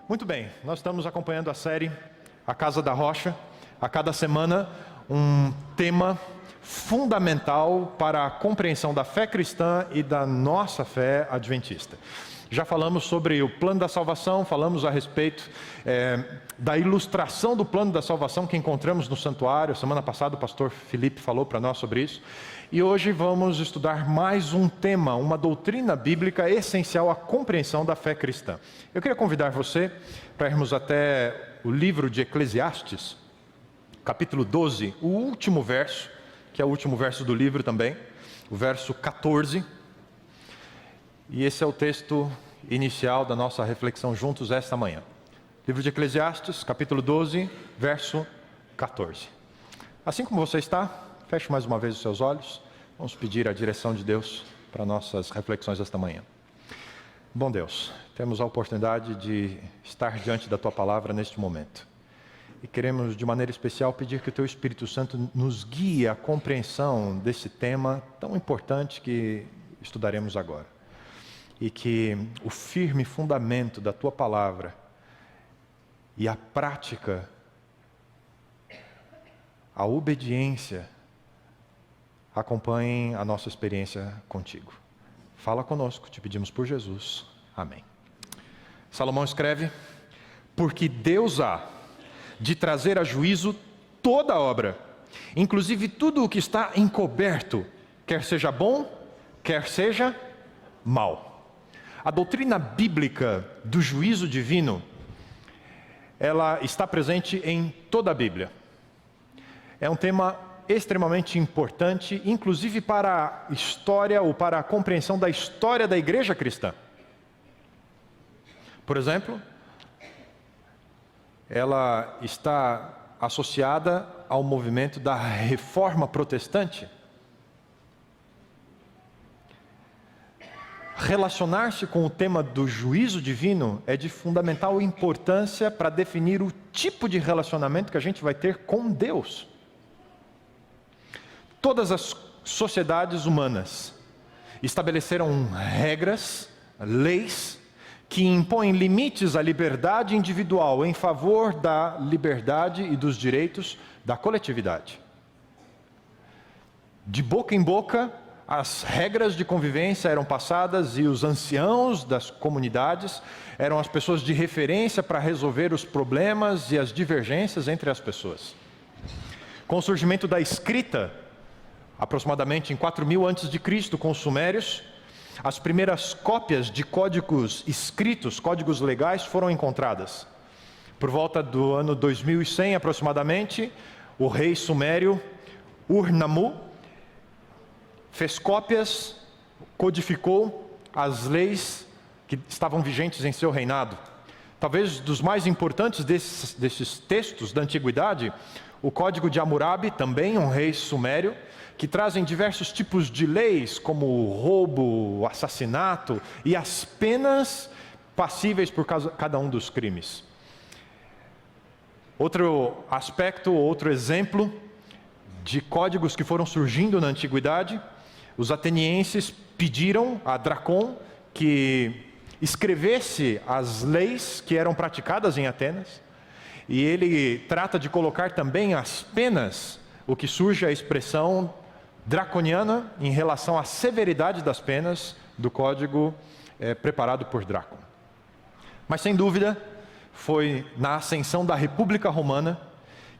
Muito bem, nós estamos acompanhando a série A Casa da Rocha. A cada semana, um tema fundamental para a compreensão da fé cristã e da nossa fé adventista. Já falamos sobre o plano da salvação, falamos a respeito da ilustração do plano da salvação que encontramos no santuário. Semana passada o pastor Felipe falou para nós sobre isso. E hoje vamos estudar mais um tema, uma doutrina bíblica essencial à compreensão da fé cristã. Eu queria convidar você para irmos até o livro de Eclesiastes, capítulo 12, o último verso, que é o último verso do livro também, o verso 14. E esse é o texto inicial da nossa reflexão juntos esta manhã. Livro de Eclesiastes, capítulo 12, verso 14. Assim como você está, feche mais uma vez os seus olhos. Vamos pedir a direção de Deus para nossas reflexões esta manhã. Bom Deus, temos a oportunidade de estar diante da Tua Palavra neste momento. E queremos de maneira especial pedir que o Teu Espírito Santo nos guie à compreensão desse tema tão importante que estudaremos agora. E que o firme fundamento da Tua Palavra e a prática, a obediência, acompanhem a nossa experiência contigo. Fala conosco, te pedimos por Jesus. Amém. Salomão escreve: porque Deus há de trazer a juízo toda obra, inclusive tudo o que está encoberto, quer seja bom, quer seja mal. A doutrina bíblica do juízo divino, ela está presente em toda a Bíblia. É um tema extremamente importante, inclusive para a história ou para a compreensão da história da igreja cristã. Por exemplo, ela está associada ao movimento da Reforma Protestante. Relacionar-se com o tema do juízo divino é de fundamental importância para definir o tipo de relacionamento que a gente vai ter com Deus. Todas as sociedades humanas estabeleceram regras, leis, que impõem limites à liberdade individual em favor da liberdade e dos direitos da coletividade. De boca em boca, as regras de convivência eram passadas e os anciãos das comunidades eram as pessoas de referência para resolver os problemas e as divergências entre as pessoas. Com o surgimento da escrita, aproximadamente em 4000 a.C., com os sumérios, as primeiras cópias de códigos escritos, códigos legais, foram encontradas. Por volta do ano 2100 aproximadamente, o rei sumério Ur-Nammu fez cópias, codificou as leis que estavam vigentes em seu reinado. Talvez dos mais importantes desses textos da antiguidade, o Código de Hammurabi, também um rei sumério, que trazem diversos tipos de leis, como o roubo, o assassinato e as penas passíveis por cada um dos crimes. Outro aspecto, outro exemplo de códigos que foram surgindo na antiguidade, os atenienses pediram a Dracon que escrevesse as leis que eram praticadas em Atenas, e ele trata de colocar também as penas, o que surge a expressão draconiana em relação à severidade das penas do código preparado por Dracon. Mas sem dúvida, foi na ascensão da República Romana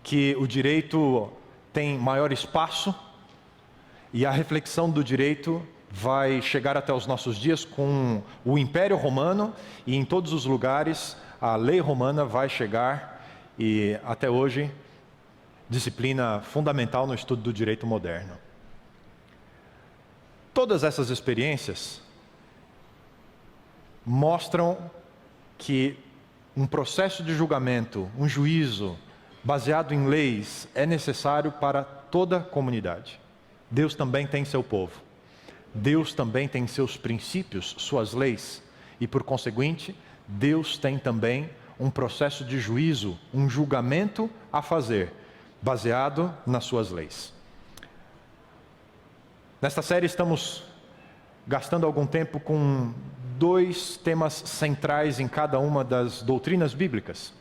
que o direito tem maior espaço e a reflexão do direito vai chegar até os nossos dias com o Império Romano, e em todos os lugares a lei romana vai chegar, e até hoje disciplina fundamental no estudo do direito moderno. Todas essas experiências mostram que um processo de julgamento, um juízo baseado em leis é necessário para toda a comunidade. Deus também tem seu povo. Deus também tem seus princípios, suas leis, e por conseguinte, Deus tem também um processo de juízo, um julgamento a fazer, baseado nas suas leis. Nesta série estamos gastando algum tempo com dois temas centrais em cada uma das doutrinas bíblicas: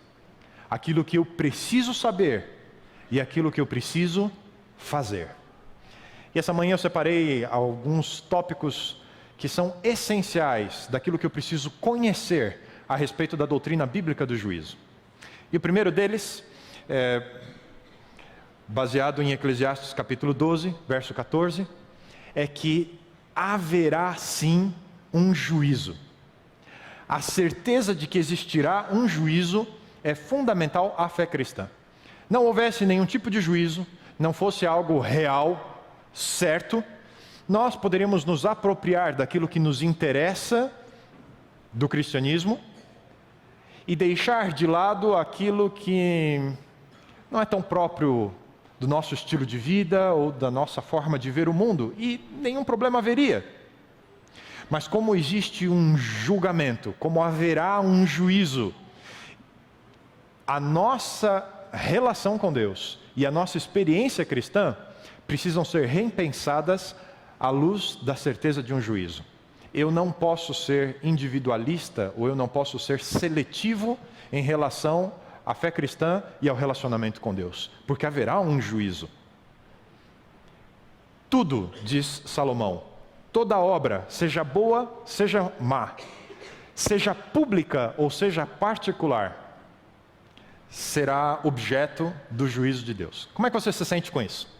aquilo que eu preciso saber e aquilo que eu preciso fazer. E essa manhã eu separei alguns tópicos que são essenciais daquilo que eu preciso conhecer a respeito da doutrina bíblica do juízo. E o primeiro deles é baseado em Eclesiastes capítulo 12, verso 14, é que haverá sim um juízo. A certeza de que existirá um juízo é fundamental à fé cristã. Não houvesse nenhum tipo de juízo, não fosse algo real, certo, nós poderíamos nos apropriar daquilo que nos interessa do cristianismo e deixar de lado aquilo que não é tão próprio do nosso estilo de vida ou da nossa forma de ver o mundo, e nenhum problema haveria. Mas como existe um julgamento, como haverá um juízo, a nossa relação com Deus e a nossa experiência cristã precisam ser repensadas à luz da certeza de um juízo. Eu não posso ser individualista ou eu não posso ser seletivo em relação à fé cristã e ao relacionamento com Deus, porque haverá um juízo. Tudo, diz Salomão, toda obra, seja boa, seja má, seja pública ou seja particular, será objeto do juízo de Deus. Como é que você se sente com isso?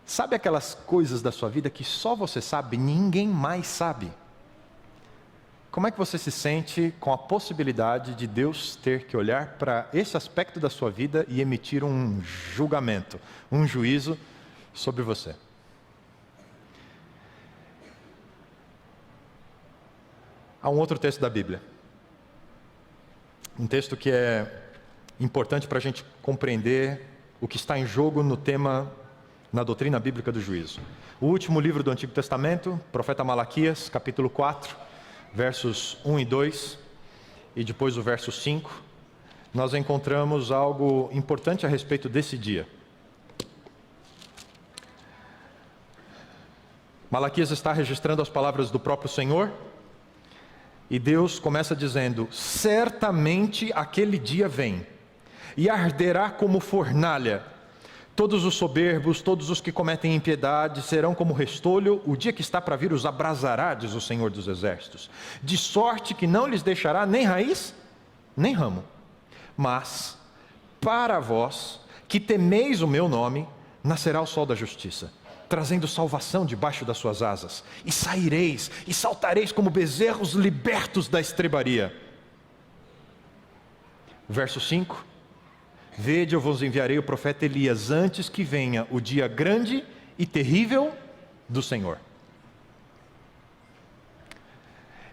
Sabe aquelas coisas da sua vida que só você sabe, ninguém mais sabe? Como é que você se sente com a possibilidade de Deus ter que olhar para esse aspecto da sua vida e emitir um julgamento, um juízo sobre você? Há um outro texto da Bíblia. Um texto que é importante para a gente compreender o que está em jogo no tema, na doutrina bíblica do juízo. O último livro do Antigo Testamento, profeta Malaquias, capítulo 4, versos 1 e 2, e depois o verso 5, nós encontramos algo importante a respeito desse dia. Malaquias está registrando as palavras do próprio Senhor, e Deus começa dizendo: certamente aquele dia vem, e arderá como fornalha. Todos os soberbos, todos os que cometem impiedade serão como restolho, o dia que está para vir os abrasará, diz o Senhor dos Exércitos, de sorte que não lhes deixará nem raiz, nem ramo. Mas, para vós, que temeis o meu nome, nascerá o sol da justiça, trazendo salvação debaixo das suas asas, e saireis, e saltareis como bezerros libertos da estrebaria. Verso 5. Vede, eu vos enviarei o profeta Elias antes que venha o dia grande e terrível do Senhor.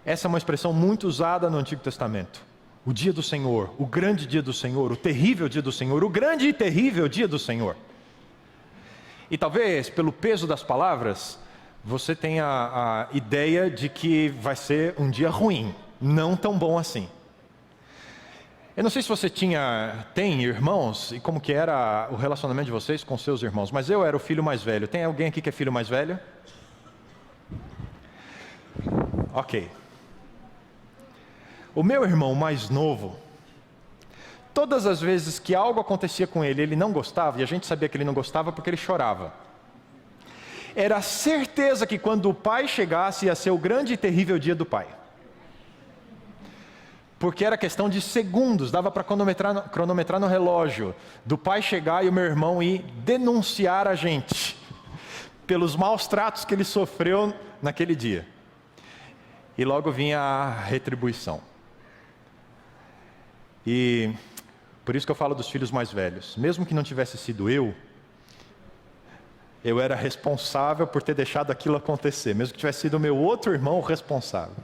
Essa é uma expressão muito usada no Antigo Testamento. O dia do Senhor, o grande dia do Senhor, o terrível dia do Senhor, o grande e terrível dia do Senhor. E talvez, pelo peso das palavras, você tenha a ideia de que vai ser um dia ruim, não tão bom assim. Eu não sei se você tem irmãos e como que era o relacionamento de vocês com seus irmãos, mas eu era o filho mais velho. Tem alguém aqui que é filho mais velho? Ok. O meu irmão mais novo, todas as vezes que algo acontecia com ele, ele não gostava, e a gente sabia que ele não gostava porque ele chorava. Era certeza que quando o pai chegasse ia ser o grande e terrível dia do pai. Porque era questão de segundos, dava para cronometrar no relógio, do pai chegar e o meu irmão ir denunciar a gente, pelos maus tratos que ele sofreu naquele dia. E logo vinha a retribuição. E por isso que eu falo dos filhos mais velhos. Mesmo que não tivesse sido eu era responsável por ter deixado aquilo acontecer, mesmo que tivesse sido o meu outro irmão o responsável.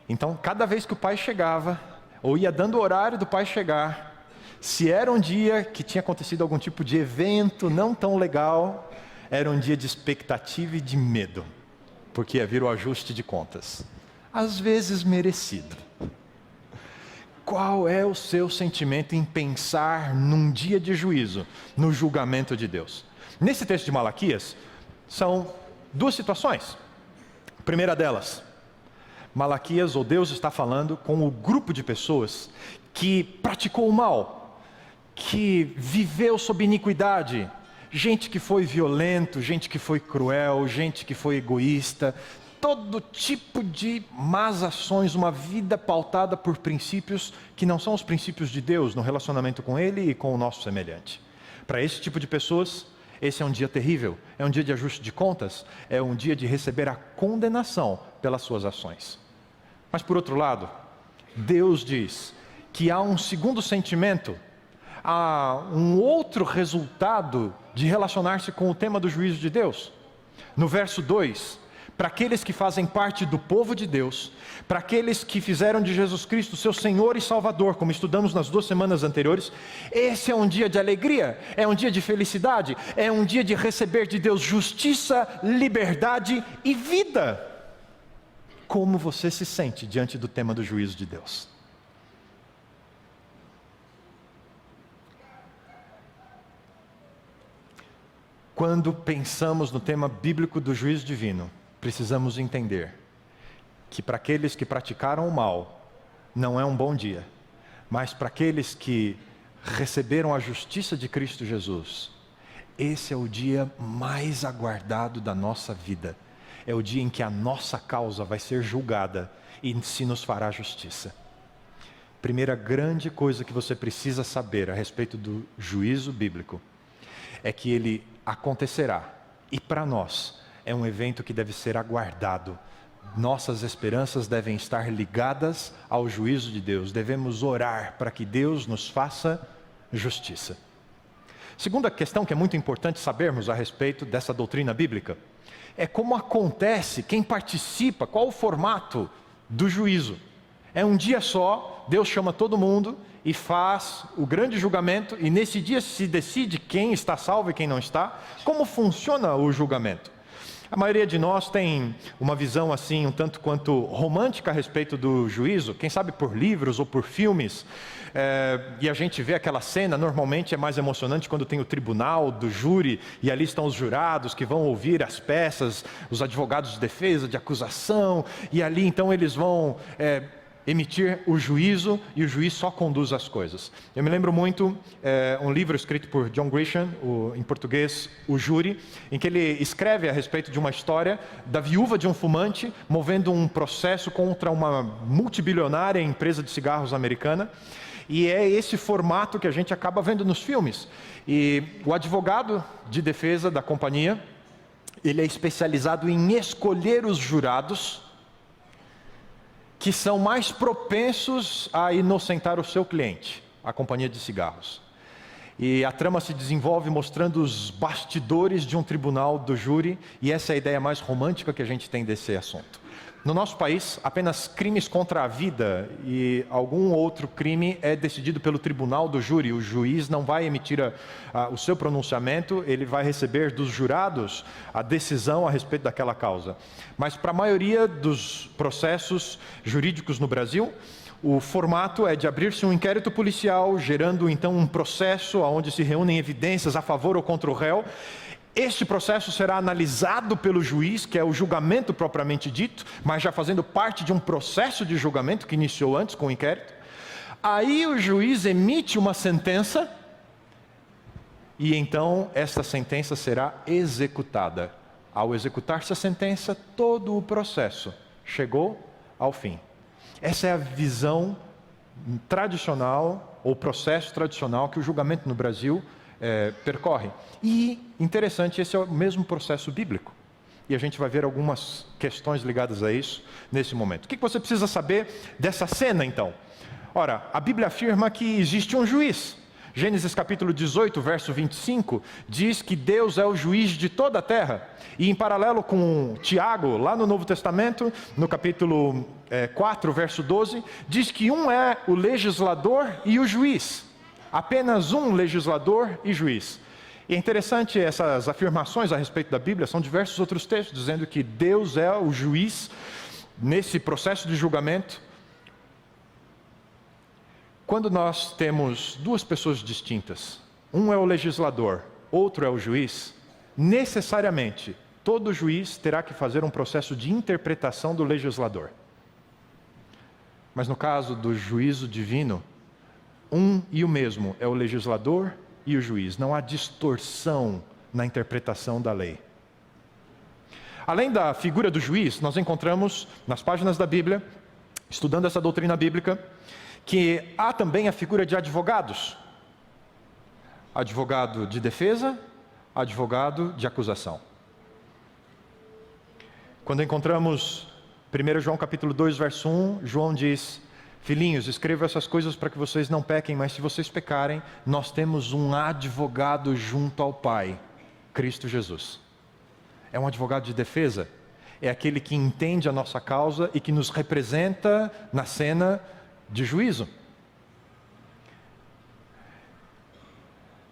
Então, cada vez que o pai chegava, ou ia dando o horário do pai chegar, se era um dia que tinha acontecido algum tipo de evento não tão legal, era um dia de expectativa e de medo, porque ia vir o ajuste de contas, às vezes merecido. Qual é o seu sentimento em pensar num dia de juízo, no julgamento de Deus? Nesse texto de Malaquias, são duas situações. A primeira delas, Malaquias, ou Deus está falando com o grupo de pessoas que praticou o mal, que viveu sob iniquidade, gente que foi violento, gente que foi cruel, gente que foi egoísta, todo tipo de más ações, uma vida pautada por princípios que não são os princípios de Deus no relacionamento com Ele e com o nosso semelhante. Para esse tipo de pessoas, esse é um dia terrível, é um dia de ajuste de contas, é um dia de receber a condenação pelas suas ações. Mas por outro lado, Deus diz que há um segundo sentimento, há um outro resultado de relacionar-se com o tema do juízo de Deus. No verso 2, para aqueles que fazem parte do povo de Deus, para aqueles que fizeram de Jesus Cristo seu Senhor e Salvador, como estudamos nas 2 semanas anteriores, esse é um dia de alegria, é um dia de felicidade, é um dia de receber de Deus justiça, liberdade e vida. Como você se sente diante do tema do juízo de Deus? Quando pensamos no tema bíblico do juízo divino, precisamos entender que para aqueles que praticaram o mal, não é um bom dia, mas para aqueles que receberam a justiça de Cristo Jesus, esse é o dia mais aguardado da nossa vida. É o dia em que a nossa causa vai ser julgada e se nos fará justiça. Primeira grande coisa que você precisa saber a respeito do juízo bíblico é que ele acontecerá, e para nós é um evento que deve ser aguardado. Nossas esperanças devem estar ligadas ao juízo de Deus. Devemos orar para que Deus nos faça justiça. Segunda questão que é muito importante sabermos a respeito dessa doutrina bíblica é como acontece, quem participa, qual o formato do juízo. É um dia só, Deus chama todo mundo e faz o grande julgamento, e nesse dia se decide quem está salvo e quem não está. Como funciona o julgamento? A maioria de nós tem uma visão assim, um tanto quanto romântica a respeito do juízo, quem sabe por livros ou por filmes, e a gente vê aquela cena, normalmente é mais emocionante quando tem o tribunal do júri, e ali estão os jurados que vão ouvir as peças, os advogados de defesa, de acusação, e ali então eles vão emitir o juízo, e o juiz só conduz as coisas. Eu me lembro muito um livro escrito por John Grisham, em português, O Júri, em que ele escreve a respeito de uma história da viúva de um fumante movendo um processo contra uma multibilionária empresa de cigarros americana, e é esse formato que a gente acaba vendo nos filmes. E o advogado de defesa da companhia, ele é especializado em escolher os jurados que são mais propensos a inocentar o seu cliente, a companhia de cigarros. E a trama se desenvolve mostrando os bastidores de um tribunal do júri, e essa é a ideia mais romântica que a gente tem desse assunto. No nosso país, apenas crimes contra a vida e algum outro crime é decidido pelo tribunal do júri. O juiz não vai emitir o seu pronunciamento, ele vai receber dos jurados a decisão a respeito daquela causa. Mas para a maioria dos processos jurídicos no Brasil, o formato é de abrir-se um inquérito policial, gerando então um processo onde se reúnem evidências a favor ou contra o réu. Este processo será analisado pelo juiz, que é o julgamento propriamente dito, mas já fazendo parte de um processo de julgamento que iniciou antes com o inquérito. Aí o juiz emite uma sentença, e então essa sentença será executada. Ao executar-se a sentença, todo o processo chegou ao fim. Essa é a visão tradicional, ou processo tradicional, que o julgamento no Brasil percorre. E, interessante, esse é o mesmo processo bíblico. E a gente vai ver algumas questões ligadas a isso nesse momento. O que você precisa saber dessa cena, então? Ora, a Bíblia afirma que existe um juiz. Gênesis capítulo 18, verso 25, diz que Deus é o juiz de toda a terra. E em paralelo com Tiago, lá no Novo Testamento, no capítulo 4, verso 12, diz que um é o legislador e o juiz. Apenas um legislador e juiz. E é interessante essas afirmações a respeito da Bíblia, são diversos outros textos dizendo que Deus é o juiz nesse processo de julgamento. Quando nós temos duas pessoas distintas, um é o legislador, outro é o juiz, necessariamente todo juiz terá que fazer um processo de interpretação do legislador. Mas no caso do juízo divino, um e o mesmo é o legislador e o juiz. Não há distorção na interpretação da lei. Além da figura do juiz, nós encontramos nas páginas da Bíblia, estudando essa doutrina bíblica, que há também a figura de advogados. Advogado de defesa, advogado de acusação. Quando encontramos 1 João capítulo 2, verso 1, João diz: filhinhos, escrevo essas coisas para que vocês não pequem, mas se vocês pecarem, nós temos um advogado junto ao Pai, Cristo Jesus. É um advogado de defesa, é aquele que entende a nossa causa e que nos representa na cena de juízo.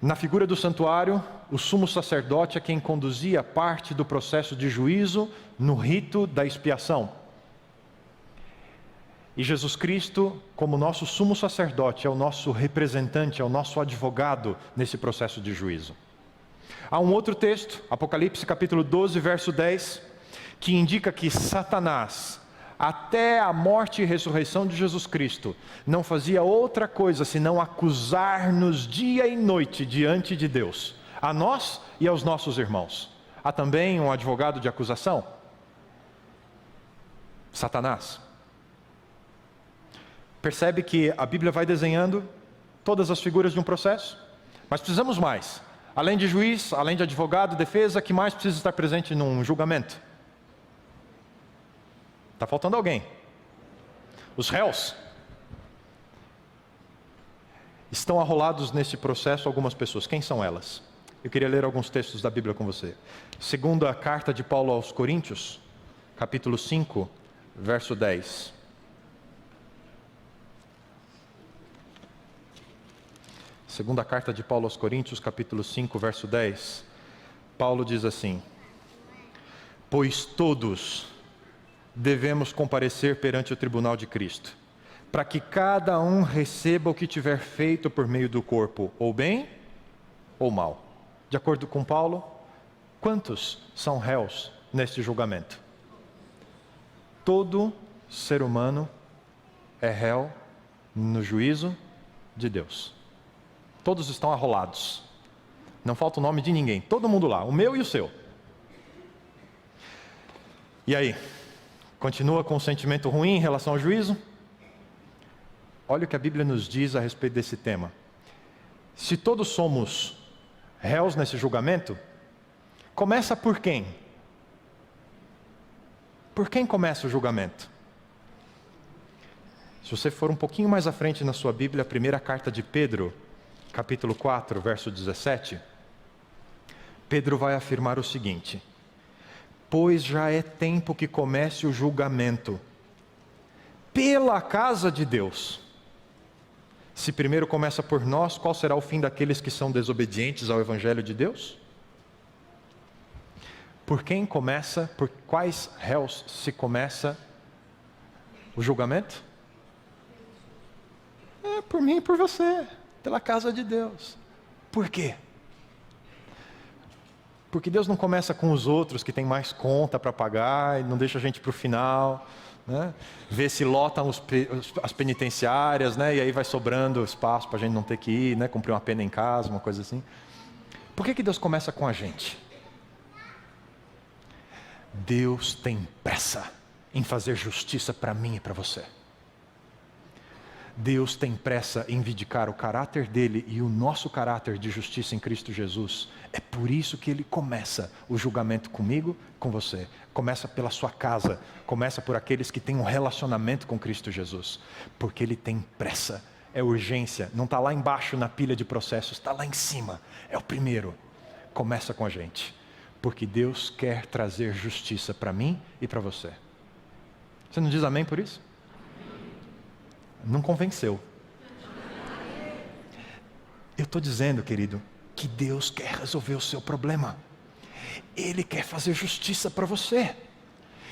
Na figura do santuário, o sumo sacerdote é quem conduzia parte do processo de juízo no rito da expiação. E Jesus Cristo, como nosso sumo sacerdote, é o nosso representante, é o nosso advogado nesse processo de juízo. Há um outro texto, Apocalipse capítulo 12, verso 10, que indica que Satanás, até a morte e ressurreição de Jesus Cristo, não fazia outra coisa senão acusar-nos dia e noite diante de Deus, a nós e aos nossos irmãos. Há também um advogado de acusação, Satanás. Percebe que a Bíblia vai desenhando todas as figuras de um processo? Mas precisamos mais. Além de juiz, além de advogado, defesa, que mais precisa estar presente num julgamento? Está faltando alguém. Os réus. Estão arrolados nesse processo algumas pessoas. Quem são elas? Eu queria ler alguns textos da Bíblia com você. Segunda carta de Paulo aos Coríntios, capítulo 5, verso 10. Segunda carta de Paulo aos Coríntios, capítulo 5, verso 10. Paulo diz assim: pois todos devemos comparecer perante o tribunal de Cristo, para que cada um receba o que tiver feito por meio do corpo, ou bem ou mal. De acordo com Paulo, quantos são réus neste julgamento? Todo ser humano é réu no juízo de Deus. Todos estão arrolados. Não falta o nome de ninguém. Todo mundo lá, o meu e o seu. E aí? Continua com um sentimento ruim em relação ao juízo? Olha o que a Bíblia nos diz a respeito desse tema. Se todos somos réus nesse julgamento, começa por quem? Por quem começa o julgamento? Se você for um pouquinho mais à frente na sua Bíblia, a primeira carta de Pedro, capítulo 4, verso 17, Pedro vai afirmar o seguinte: pois já é tempo que comece o julgamento pela casa de Deus. Se primeiro começa por nós, qual será o fim daqueles que são desobedientes ao Evangelho de Deus? Por quem começa, por quais réus se começa o julgamento? É por mim e por você, pela casa de Deus. Por quê? Porque Deus não começa com os outros que têm mais conta para pagar e não deixa a gente para o final, né? Vê se lotam as penitenciárias, né? E aí vai sobrando espaço para a gente não ter que ir, né? Cumprir uma pena em casa, uma coisa assim. Por que Deus começa com a gente? Deus tem pressa em fazer justiça para mim e para você. Deus tem pressa em vindicar o caráter dele e o nosso caráter de justiça em Cristo Jesus. É por isso que ele começa o julgamento comigo, com você. Começa pela sua casa, começa por aqueles que têm um relacionamento com Cristo Jesus. Porque ele tem pressa, é urgência, não está lá embaixo na pilha de processos, está lá em cima, é o primeiro. Começa com a gente, porque Deus quer trazer justiça para mim e para você. Você não diz amém por isso? Não convenceu. Eu estou dizendo, querido, que Deus quer resolver o seu problema. Ele quer fazer justiça para você.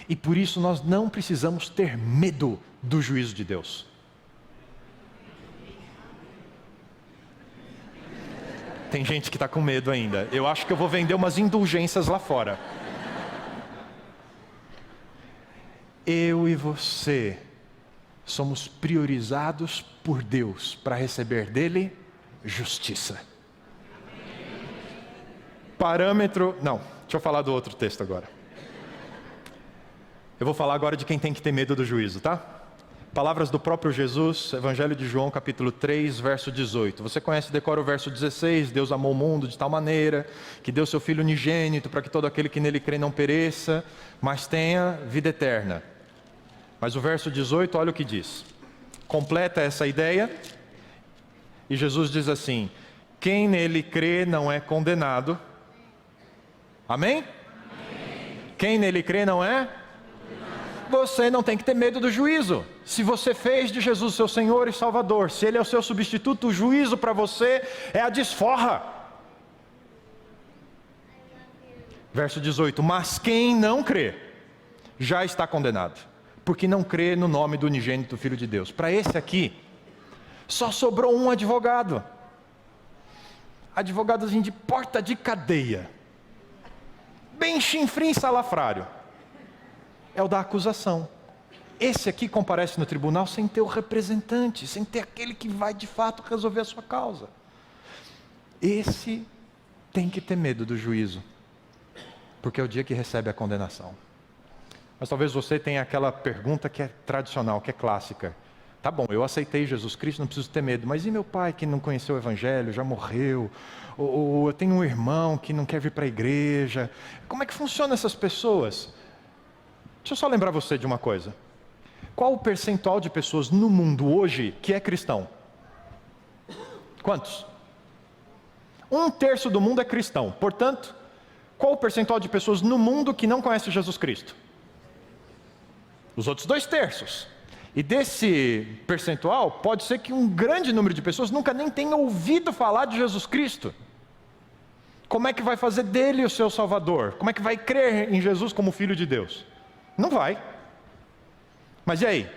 E por isso nós não precisamos ter medo do juízo de Deus. Tem gente que está com medo ainda. Eu acho que eu vou vender umas indulgências lá fora. eu e você somos priorizados por Deus para receber dele justiça. Parâmetro... Não, deixa eu falar do outro texto agora. Eu vou falar agora de quem tem que ter medo do juízo, tá? Palavras do próprio Jesus, Evangelho de João, capítulo 3, verso 18. Você conhece, decora o verso 16, Deus amou o mundo de tal maneira, que deu seu Filho unigênito, para que todo aquele que nele crê não pereça, mas tenha vida eterna. Mas o verso 18, olha o que diz. Completa essa ideia, e Jesus diz assim: quem nele crê não é condenado. Amém? Amém. Quem nele crê não é? Você não tem que ter medo do juízo. Se você fez de Jesus seu Senhor e Salvador, se Ele é o seu substituto, o juízo para você é a desforra. Verso 18, mas quem não crê, já está condenado, porque não crê no nome do unigênito Filho de Deus. Para esse aqui, só sobrou um advogado. Advogadozinho de porta de cadeia. Bem chinfrim salafrário. É o da acusação. Esse aqui comparece no tribunal sem ter o representante, sem ter aquele que vai de fato resolver a sua causa. Esse tem que ter medo do juízo, porque é o dia que recebe a condenação. Mas talvez você tenha aquela pergunta que é tradicional, que é clássica. Tá bom, eu aceitei Jesus Cristo, não preciso ter medo, mas e meu pai que não conheceu o Evangelho, já morreu? Ou eu tenho um irmão que não quer vir para a igreja? Como é que funcionam essas pessoas? Deixa eu só lembrar você de uma coisa. Qual o percentual de pessoas no mundo hoje que é cristão? Quantos? 1/3 do mundo é cristão. Portanto, qual o percentual de pessoas no mundo que não conhece Jesus Cristo? Os outros 2/3. E desse percentual, pode ser que um grande número de pessoas nunca nem tenha ouvido falar de Jesus Cristo. Como é que vai fazer dele o seu Salvador? Como é que vai crer em Jesus como Filho de Deus? Não vai. Mas e aí?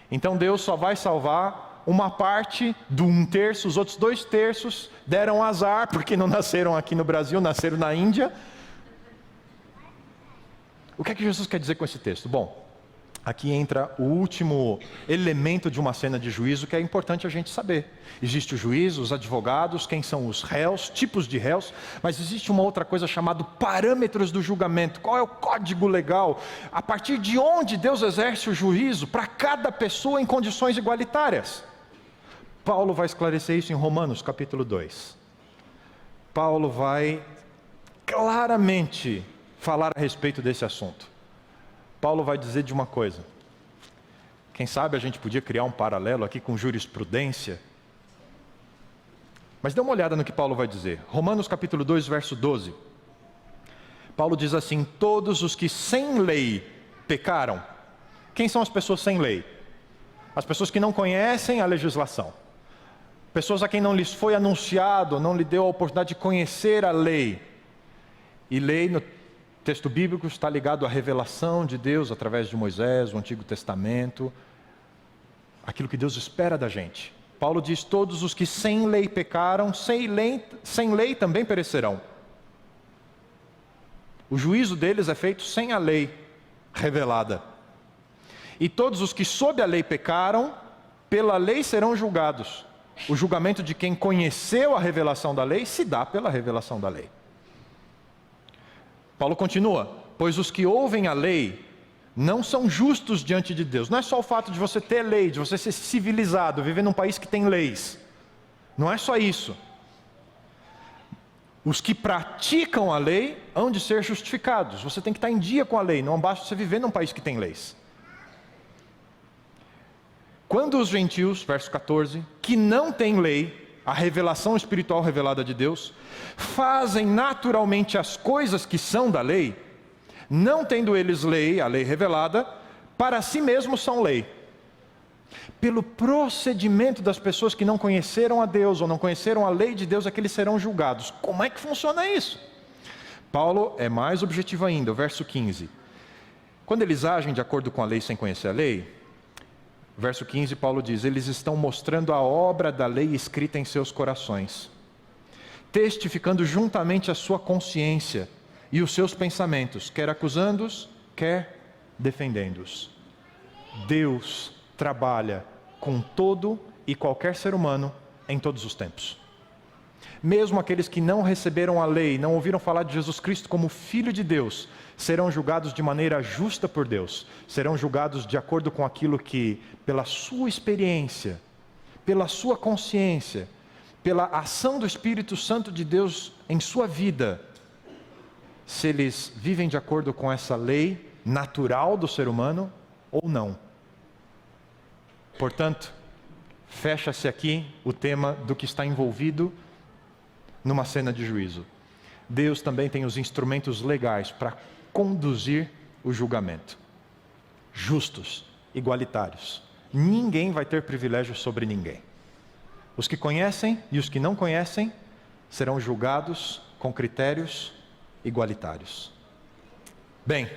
Então Deus só vai salvar uma parte do 1/3, os outros 2/3 deram azar, porque não nasceram aqui no Brasil, nasceram na Índia. O que é que Jesus quer dizer com esse texto? Bom, aqui entra o último elemento de uma cena de juízo que é importante a gente saber. Existe o juízo, os advogados, quem são os réus, tipos de réus, mas existe uma outra coisa chamada parâmetros do julgamento. Qual é o código legal? A partir de onde Deus exerce o juízo para cada pessoa em condições igualitárias? Paulo vai esclarecer isso em Romanos capítulo 2. Paulo vai claramente falar a respeito desse assunto. Paulo vai dizer de uma coisa. Quem sabe a gente podia criar um paralelo aqui com jurisprudência. Mas dê uma olhada no que Paulo vai dizer. Romanos capítulo 2, verso 12. Paulo diz assim: todos os que sem lei pecaram. Quem são as pessoas sem lei? As pessoas que não conhecem a legislação. Pessoas a quem não lhes foi anunciado, não lhe deu a oportunidade de conhecer a lei. E lei no texto bíblico está ligado à revelação de Deus através de Moisés, o Antigo Testamento, aquilo que Deus espera da gente. Paulo diz: todos os que sem lei pecaram, sem lei também perecerão. O juízo deles é feito sem a lei revelada. E todos os que sob a lei pecaram, pela lei serão julgados. O julgamento de quem conheceu a revelação da lei se dá pela revelação da lei. Paulo continua: pois os que ouvem a lei não são justos diante de Deus. Não é só o fato de você ter lei, de você ser civilizado, viver num país que tem leis. Não é só isso. Os que praticam a lei hão de ser justificados. Você tem que estar em dia com a lei, não basta você viver num país que tem leis. Quando os gentios, verso 14, que não têm lei, a revelação espiritual revelada de Deus, fazem naturalmente as coisas que são da lei, não tendo eles lei, a lei revelada, para si mesmos são lei. Pelo procedimento das pessoas que não conheceram a Deus, ou não conheceram a lei de Deus, é que eles serão julgados. Como é que funciona isso? Paulo é mais objetivo ainda, o verso 15. Quando eles agem de acordo com a lei sem conhecer a lei, verso 15, Paulo diz: eles estão mostrando a obra da lei escrita em seus corações, testificando juntamente a sua consciência e os seus pensamentos, quer acusando-os, quer defendendo-os. Deus trabalha com todo e qualquer ser humano em todos os tempos. Mesmo aqueles que não receberam a lei, não ouviram falar de Jesus Cristo como Filho de Deus, serão julgados de maneira justa por Deus. Serão julgados de acordo com aquilo que, pela sua experiência, pela sua consciência, pela ação do Espírito Santo de Deus em sua vida, se eles vivem de acordo com essa lei natural do ser humano ou não. Portanto, fecha-se aqui o tema do que está envolvido numa cena de juízo. Deus também tem os instrumentos legais para conduzir o julgamento. Justos, igualitários. Ninguém vai ter privilégio sobre ninguém. Os que conhecem e os que não conhecem serão julgados com critérios igualitários. Bem,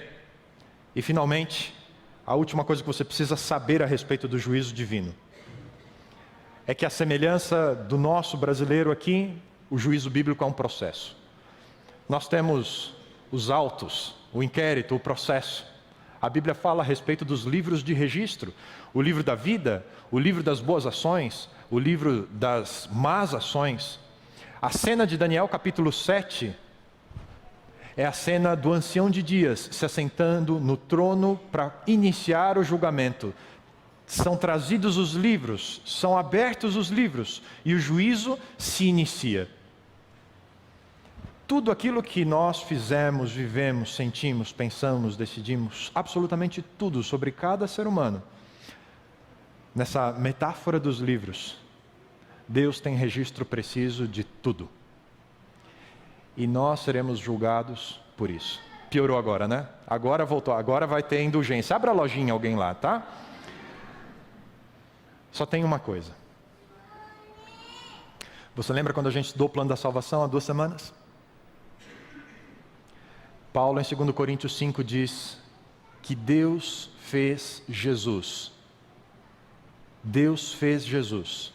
e finalmente, a última coisa que você precisa saber a respeito do juízo divino é que a semelhança do nosso brasileiro aqui, o juízo bíblico é um processo. Nós temos os autos, o inquérito, o processo. A Bíblia fala a respeito dos livros de registro, o livro da vida, o livro das boas ações, o livro das más ações. A cena de Daniel capítulo 7 é a cena do ancião de dias se assentando no trono para iniciar o julgamento. São trazidos os livros, são abertos os livros e o juízo se inicia. Tudo aquilo que nós fizemos, vivemos, sentimos, pensamos, decidimos, absolutamente tudo sobre cada ser humano, nessa metáfora dos livros, Deus tem registro preciso de tudo. E nós seremos julgados por isso. Piorou agora, né? Agora voltou, agora vai ter indulgência. Abra a lojinha alguém lá, tá? Só tem uma coisa. Você lembra quando a gente estudou o plano da salvação há 2 semanas? Paulo, em 2 Coríntios 5, diz que Deus fez Jesus. Deus fez Jesus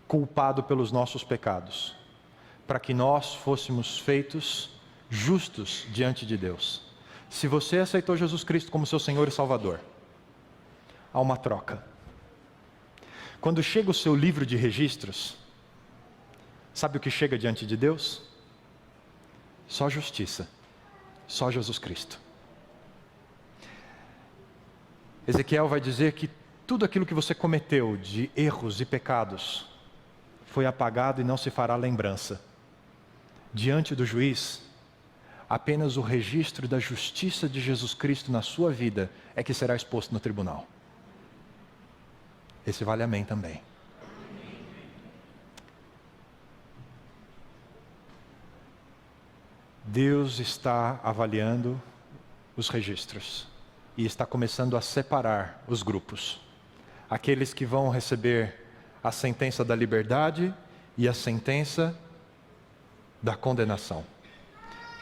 culpado pelos nossos pecados, para que nós fôssemos feitos justos diante de Deus. Se você aceitou Jesus Cristo como seu Senhor e Salvador, há uma troca. Quando chega o seu livro de registros, sabe o que chega diante de Deus? Só justiça. Só Jesus Cristo. Ezequiel vai dizer que tudo aquilo que você cometeu de erros e pecados foi apagado e não se fará lembrança. Diante do juiz, apenas o registro da justiça de Jesus Cristo na sua vida é que será exposto no tribunal. Esse vale amém também. Deus está avaliando os registros e está começando a separar os grupos. Aqueles que vão receber a sentença da liberdade e a sentença da condenação.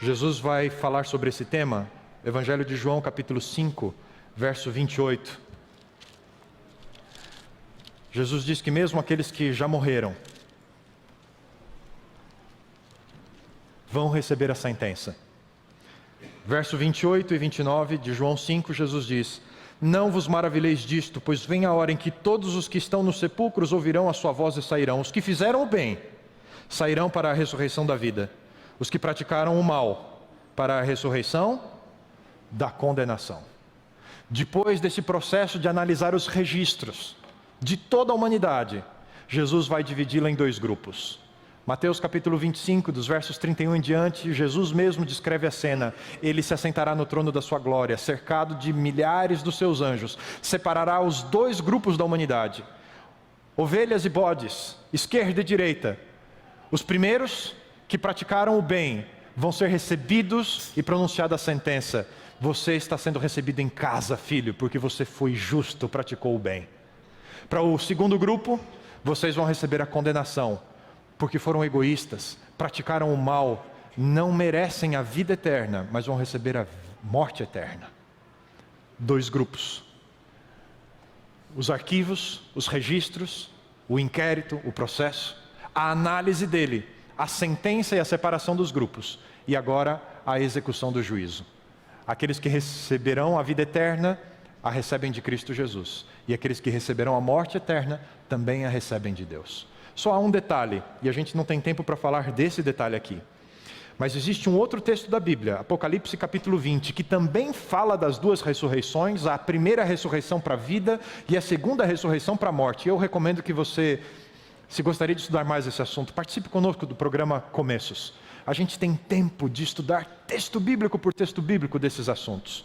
Jesus vai falar sobre esse tema, Evangelho de João, capítulo 5, verso 28. Jesus diz que mesmo aqueles que já morreram vão receber a sentença. Verso 28 e 29 de João 5, Jesus diz: não vos maravilheis disto, pois vem a hora em que todos os que estão nos sepulcros ouvirão a sua voz e sairão. Os que fizeram o bem sairão para a ressurreição da vida. Os que praticaram o mal para a ressurreição da condenação. Depois desse processo de analisar os registros de toda a humanidade, Jesus vai dividi-la em 2 grupos. Mateus capítulo 25, dos versos 31 em diante, Jesus mesmo descreve a cena. Ele se assentará no trono da sua glória, cercado de milhares dos seus anjos. Separará os 2 grupos da humanidade, ovelhas e bodes, esquerda e direita. Os primeiros que praticaram o bem vão ser recebidos e pronunciada a sentença: você está sendo recebido em casa, filho, porque você foi justo, praticou o bem. Para o segundo grupo, vocês vão receber a condenação, porque foram egoístas, praticaram o mal, não merecem a vida eterna, mas vão receber a morte eterna. 2 grupos. Os arquivos, os registros, o inquérito, o processo, a análise dele, a sentença e a separação dos grupos, e agora a execução do juízo. Aqueles que receberão a vida eterna, a recebem de Cristo Jesus. E aqueles que receberão a morte eterna, também a recebem de Deus. Só há um detalhe, e a gente não tem tempo para falar desse detalhe aqui. Mas existe um outro texto da Bíblia, Apocalipse capítulo 20, que também fala das duas ressurreições, a primeira ressurreição para a vida e a segunda ressurreição para a morte. E eu recomendo que você, se gostaria de estudar mais esse assunto, participe conosco do programa Começos. A gente tem tempo de estudar texto bíblico por texto bíblico desses assuntos.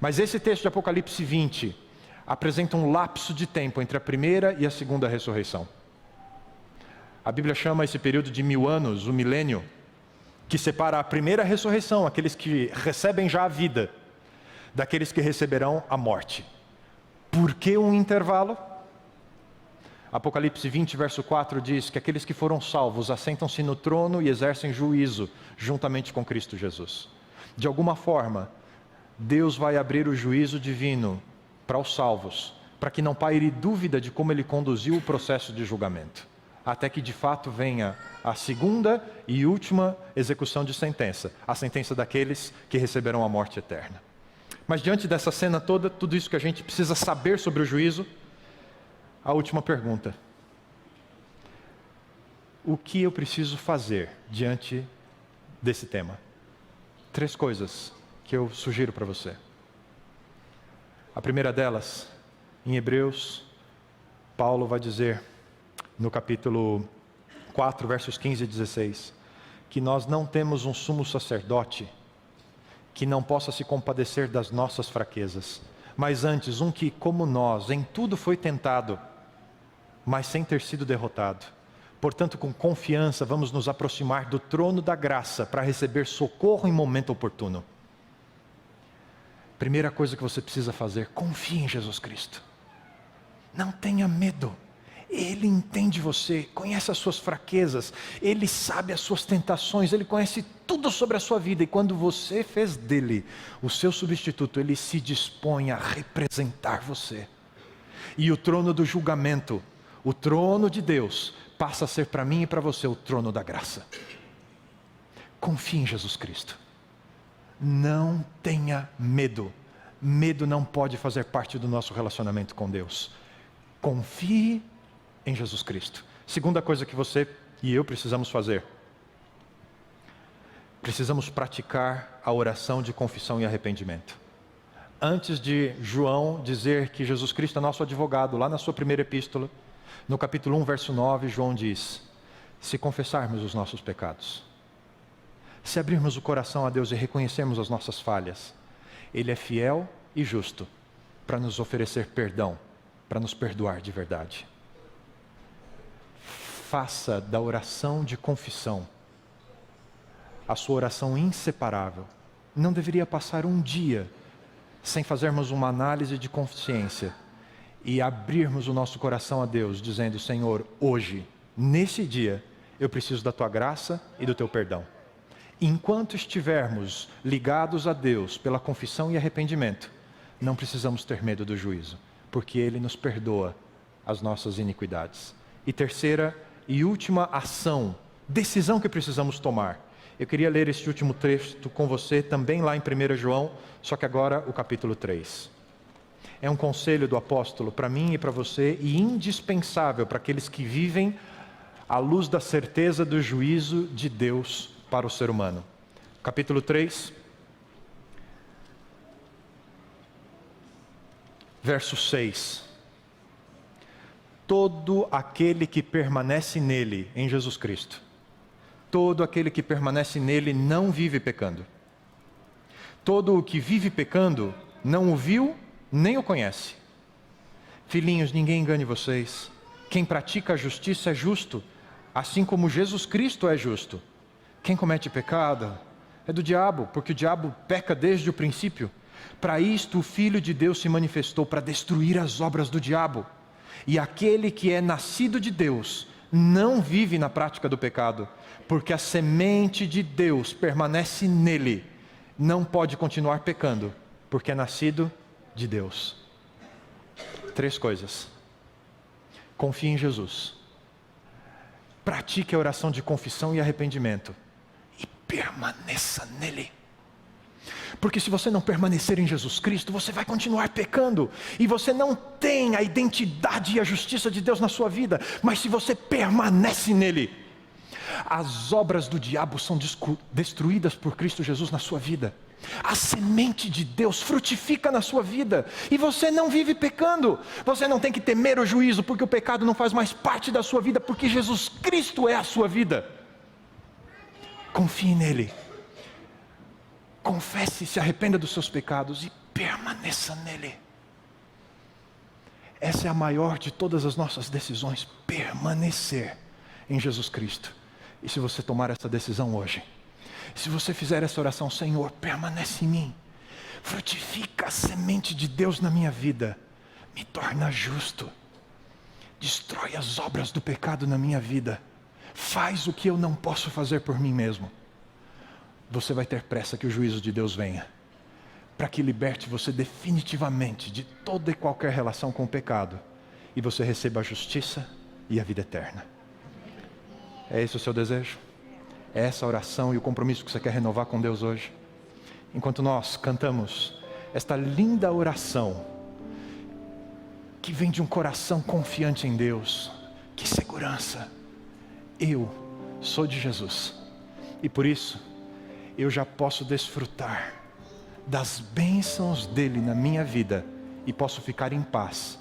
Mas esse texto de Apocalipse 20 apresenta um lapso de tempo entre a primeira e a segunda ressurreição. A Bíblia chama esse período de 1000 anos, o milênio, que separa a primeira ressurreição, aqueles que recebem já a vida, daqueles que receberão a morte. Por que um intervalo? Apocalipse 20, verso 4 diz que aqueles que foram salvos assentam-se no trono e exercem juízo juntamente com Cristo Jesus. De alguma forma, Deus vai abrir o juízo divino para os salvos, para que não paire dúvida de como Ele conduziu o processo de julgamento, até que de fato venha a segunda e última execução de sentença, a sentença daqueles que receberão a morte eterna. Mas diante dessa cena toda, tudo isso que a gente precisa saber sobre o juízo, a última pergunta: o que eu preciso fazer diante desse tema? 3 coisas que eu sugiro para você. A primeira delas, em Hebreus, Paulo vai dizer, no capítulo 4, versos 15 e 16, que nós não temos um sumo sacerdote que não possa se compadecer das nossas fraquezas, mas antes um que, como nós, em tudo foi tentado, mas sem ter sido derrotado. Portanto, com confiança, vamos nos aproximar do trono da graça para receber socorro em momento oportuno. Primeira coisa que você precisa fazer: confie em Jesus Cristo. Não tenha medo. Ele entende você, conhece as suas fraquezas, Ele sabe as suas tentações, Ele conhece tudo sobre a sua vida. E quando você fez dele o seu substituto, Ele se dispõe a representar você. E o trono do julgamento, o trono de Deus, passa a ser para mim e para você o trono da graça. Confie em Jesus Cristo. Não tenha medo. Medo não pode fazer parte do nosso relacionamento com Deus. Confie em Jesus Cristo. Segunda coisa que você e eu precisamos fazer: precisamos praticar a oração de confissão e arrependimento. Antes de João dizer que Jesus Cristo é nosso advogado, lá na sua primeira epístola, no capítulo 1, verso 9, João diz: se confessarmos os nossos pecados, se abrirmos o coração a Deus e reconhecermos as nossas falhas, Ele é fiel e justo para nos oferecer perdão, para nos perdoar de verdade. Faça da oração de confissão a sua oração inseparável. Não deveria passar um dia sem fazermos uma análise de consciência e abrirmos o nosso coração a Deus, dizendo: Senhor, hoje, nesse dia, eu preciso da Tua graça e do Teu perdão. Enquanto estivermos ligados a Deus pela confissão e arrependimento, não precisamos ter medo do juízo, porque Ele nos perdoa as nossas iniquidades. E terceira e última ação, decisão que precisamos tomar. Eu queria ler este último texto com você, também lá em 1 João, só que agora o capítulo 3. É um conselho do apóstolo para mim e para você, e indispensável para aqueles que vivem à luz da certeza do juízo de Deus para o ser humano. Capítulo 3, verso 6. Todo aquele que permanece nele, em Jesus Cristo, todo aquele que permanece nele não vive pecando. Todo o que vive pecando não o viu nem o conhece. Filhinhos, ninguém engane vocês. Quem pratica a justiça é justo, assim como Jesus Cristo é justo. Quem comete pecado é do diabo, porque o diabo peca desde o princípio. Para isto o Filho de Deus se manifestou, para destruir as obras do diabo. E aquele que é nascido de Deus não vive na prática do pecado, porque a semente de Deus permanece nele. Não pode continuar pecando, porque é nascido de Deus. 3 coisas. Confie em Jesus. Pratique a oração de confissão e arrependimento. E permaneça nele. Porque se você não permanecer em Jesus Cristo, você vai continuar pecando. E você não tem a identidade e a justiça de Deus na sua vida. Mas se você permanece nele, as obras do diabo são destruídas por Cristo Jesus na sua vida. A semente de Deus frutifica na sua vida. E você não vive pecando. Você não tem que temer o juízo, porque o pecado não faz mais parte da sua vida, porque Jesus Cristo é a sua vida. Confie nele. Confesse e se arrependa dos seus pecados e permaneça nele. Essa é a maior de todas as nossas decisões, permanecer em Jesus Cristo. E se você tomar essa decisão hoje, se você fizer essa oração, Senhor, permanece em mim, frutifica a semente de Deus na minha vida, me torna justo, destrói as obras do pecado na minha vida, faz o que eu não posso fazer por mim mesmo. Você vai ter pressa que o juízo de Deus venha, para que liberte você definitivamente de toda e qualquer relação com o pecado, e você receba a justiça e a vida eterna. É esse o seu desejo? É essa a oração e o compromisso que você quer renovar com Deus hoje? Enquanto nós cantamos esta linda oração, que vem de um coração confiante em Deus, que segurança! Eu sou de Jesus, e por isso, eu já posso desfrutar das bênçãos dele na minha vida e posso ficar em paz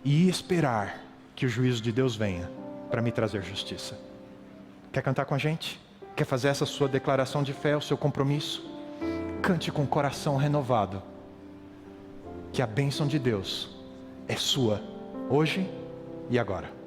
e esperar que o juízo de Deus venha para me trazer justiça. Quer cantar com a gente? Quer fazer essa sua declaração de fé, o seu compromisso? Cante com o coração renovado, que a bênção de Deus é sua, hoje e agora.